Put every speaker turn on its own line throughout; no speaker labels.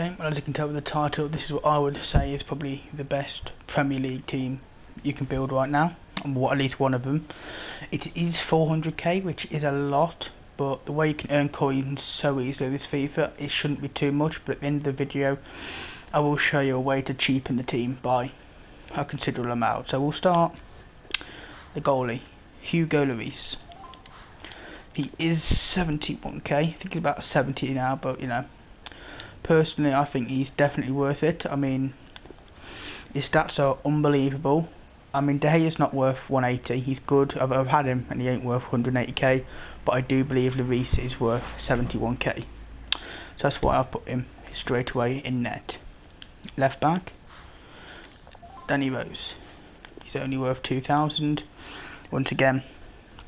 Okay, well, as you can tell with the title, this is what I would say is probably the best Premier League team you can build right now, and at least one of them. It is 400k, which is a lot, but the way you can earn coins so easily with FIFA, it shouldn't be too much. But at the end of the video, I will show you a way to cheapen the team by a considerable amount. So we'll start the goalie, Hugo Lloris. He is 71k, I think he's about 70 now, but you know, personally I think he's definitely worth it. I mean, his stats are unbelievable. I mean, De Gea's not worth 180, he's good, I've had him and he ain't worth 180k, but I do believe Lloris is worth 71k. So that's why I've put him straight away in net. Left back, Danny Rose. He's only worth 2,000. Once again,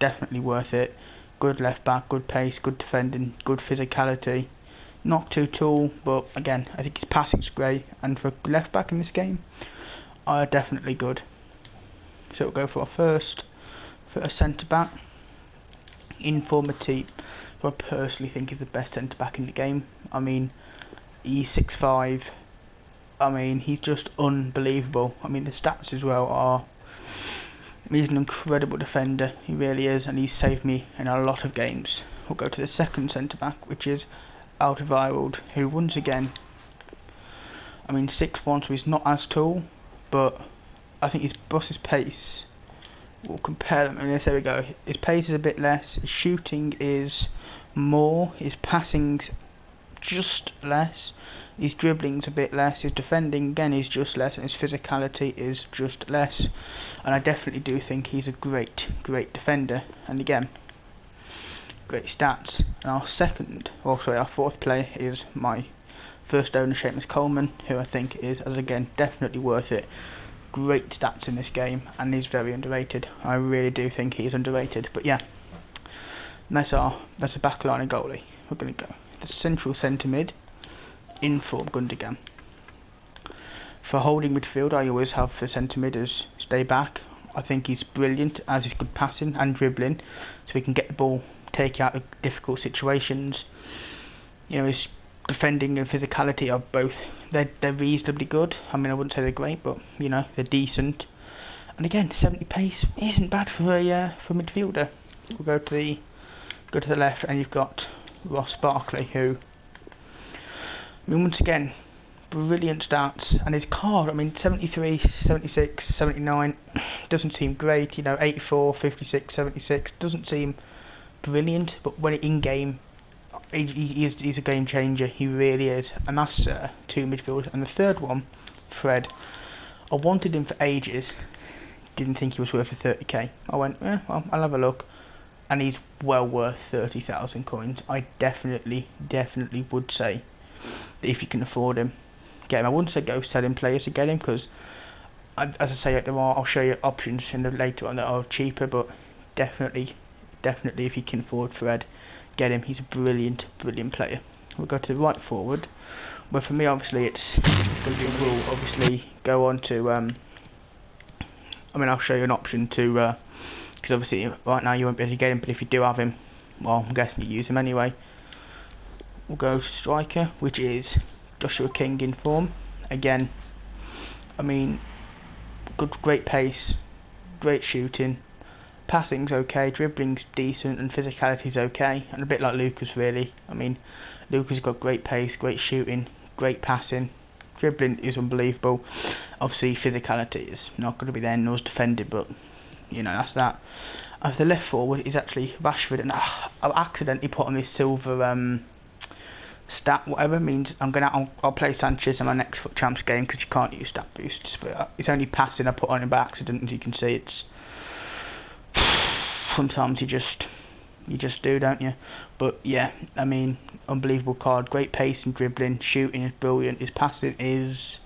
definitely worth it. Good left back, good pace, good defending, good physicality. Not too tall, but again, I think his passing's great, and for left back in this game, are definitely good. So we'll go for our first, for a centre back, Informa Matip, who I personally think is the best centre back in the game. I mean, he's 6'5". I mean, he's just unbelievable. I mean, the stats as well are. He's an incredible defender, he really is, and he's saved me in a lot of games. We'll go to the second centre back, which is Alderweireld, who once again, I mean 6'1", so he's not as tall, but I think his boss's pace, we'll compare them, and there we go, his pace is a bit less, his shooting is more, his passing's just less, his dribbling's a bit less, his defending again is just less, and his physicality is just less. And I definitely do think he's a great defender, and again, great stats. And our fourth player is my first owner, Seamus Coleman, who I think is, as again, definitely worth it. Great stats in this game, and he's very underrated. I really do think he's underrated. But yeah, that's a back line and goalie. We're going to go the central centre mid, Inform Gundogan. For holding midfield, I always have the centre mid as stay back. I think he's brilliant, as he's good passing and dribbling, so he can get the ball, take out of difficult situations. You know, his defending and physicality are both, they're reasonably good. I mean, I wouldn't say they're great, but you know, they're decent. And again, 70 pace isn't bad for a midfielder. We'll go to the left, and you've got Ross Barkley, who, I mean, once again, brilliant stats, and his card, I mean, 73, 76, 79, doesn't seem great, you know, 84, 56, 76, doesn't seem brilliant, but when in game, he's a game changer, he really is. And that's two midfielders. And the third one, Fred, I wanted him for ages, didn't think he was worth a 30k. I went, well, I'll have a look, and he's well worth 30,000 coins. I definitely would say that if you can afford him, get him. I wouldn't say go selling players to get him, because as I say, I'll show you options in the later on that are cheaper, but definitely if you can afford Fred, get him. He's a brilliant player. We'll go to the right forward, where for me obviously it's going to be a rule. Obviously go on to I mean, I'll show you an option to because obviously right now you won't be able to get him, but if you do have him, well, I'm guessing you use him anyway. We'll go striker, which is Joshua King in form. Again, I mean, great pace, great shooting, passing's okay, dribbling's decent, and physicality's okay, and a bit like Lucas really. I mean, Lucas got great pace, great shooting, great passing, dribbling is unbelievable. Obviously physicality is not going to be there, nor is defending, but you know, that's that. And the left forward is actually Rashford, and I accidentally put on this silver stat, whatever means I'll play Sanchez in my next Foot Champs game, because you can't use stat boosts, but it's only passing I put on him by accident. As you can see, it's sometimes you just do, don't you? But yeah, I mean, unbelievable card, great pace and dribbling, shooting is brilliant, his passing is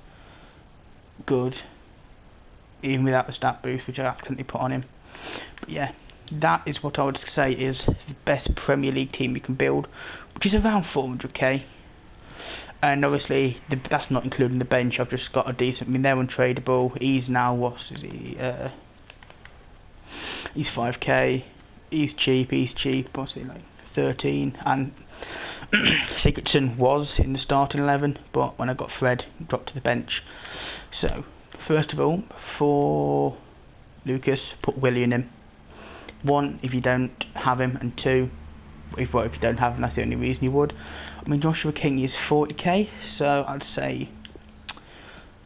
good, even without the stat boost which I accidentally put on him. But yeah, that is what I would say is the best Premier League team you can build, which is around 400k. And obviously that's not including the bench. I've just got a decent, I mean, they're untradeable. He's now, what is he, he's 5k, he's cheap, what's he, like 13, and Sigurdsson was in the starting 11, but when I got Fred, he dropped to the bench. So, first of all, for Lucas, put Willie in him. 1, if you don't have him, and 2, if you don't have him, that's the only reason you would. I mean, Joshua King is 40k, so I'd say,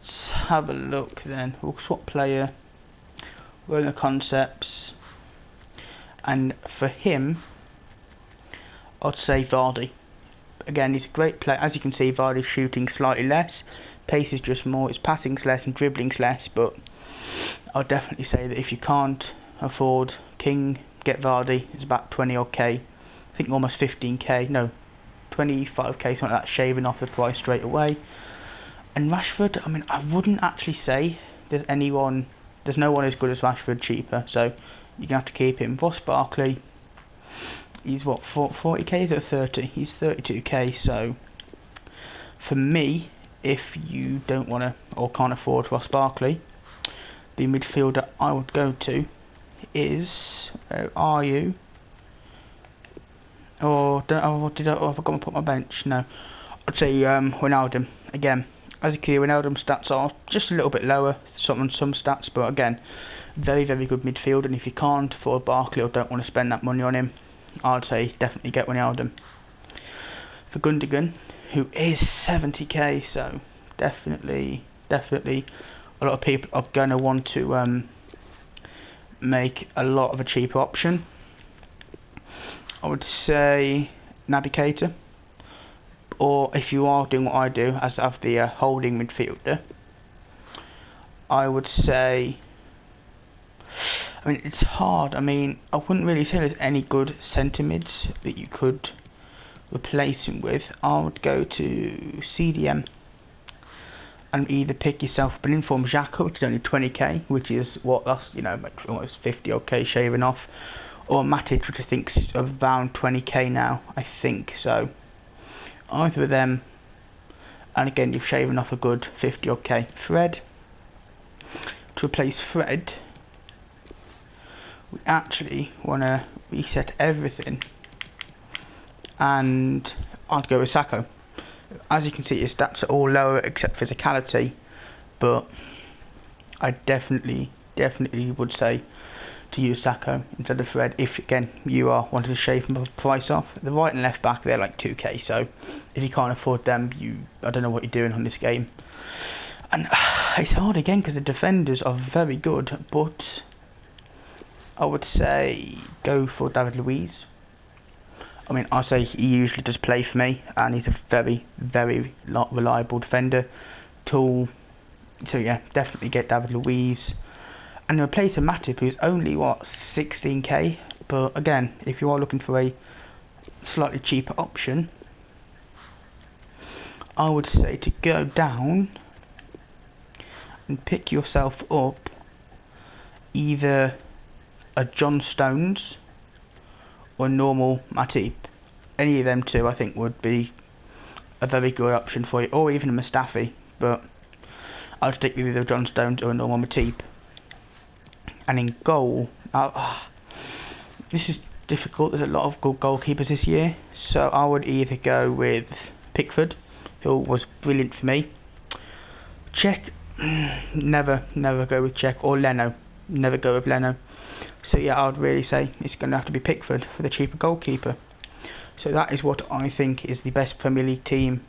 let's have a look then. We'll swap player, we're in the concepts, and for him, I'd say Vardy. Again, he's a great player. As you can see, Vardy's shooting slightly less, pace is just more, his passing's less and dribbling's less, but I'll definitely say that if you can't afford King, get Vardy. It's about 20 odd K, I think almost 15k, no, 25k, something like that, shaving off the price straight away. And Rashford, I mean, I wouldn't actually say there's no one as good as Rashford cheaper, so you're gonna have to keep him. Ross Barkley, he's what, 40k, is it 30? He's 32k, so for me, if you don't want to or can't afford Ross Barkley, the midfielder I would go to is, where are you? Or have I got to put my bench? No, I'd say Wijnaldum. Again, as you can see, Wijnaldum's stats are just a little bit lower on some stats, but again, very good midfield. And if you can't afford Barkley or don't want to spend that money on him, I'd say definitely get Wijnaldum. For Gundogan, who is 70k, so definitely a lot of people are going to want to make a lot of a cheaper option. I would say Naby Keita, or if you are doing what I do, as of the holding midfielder, I would say, I mean, it's hard. I mean, I wouldn't really say there's any good centre mids that you could replace him with. I would go to CDM and either pick yourself an informed Xhaka, which is only 20k, which is what, that's, you know, like almost 50 odd k shaving off, or Matic, which I think's around 20k now, I think. So either of them, and again you've shaven off a good 50 odd k. Fred, to replace Fred, we actually want to reset everything, and I'd go with Sacco. As you can see, his stats are all lower except physicality, but I definitely would say to use Sacco instead of Fred if, again, you are wanting to shave the price off. The right and left back, they're like 2k, so if you can't afford them, I don't know what you're doing on this game. And it's hard again because the defenders are very good, but I would say go for David Luiz. I mean, I say he usually does play for me, and he's a very reliable defender. Tall. So yeah, definitely get David Luiz. And replace a Matip, who's only, what, 16k? But again, if you are looking for a slightly cheaper option, I would say to go down and pick yourself up either a John Stones or normal Matip. Any of them two I think would be a very good option for you, or even a Mustafi, but I'll stick with either John Stones or a normal Matip. And in goal, this is difficult, there's a lot of good goalkeepers this year, so I would either go with Pickford, who was brilliant for me. Czech, never go with Czech, or Leno, never go with Leno. So yeah, I would really say it's going to have to be Pickford for the cheaper goalkeeper. So that is what I think is the best Premier League team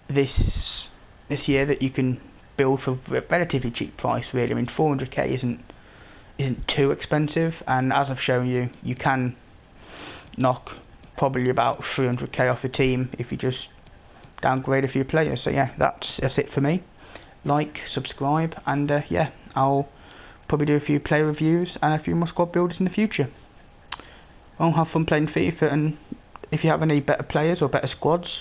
this year that you can build for a relatively cheap price. Really, I mean 400k isn't too expensive, and as I've shown you, you can knock probably about 300k off the team if you just downgrade a few players. So yeah, that's it for me. Like, subscribe, and yeah, I'll probably do a few player reviews and a few more squad builders in the future. Well, have fun playing FIFA, and if you have any better players or better squads,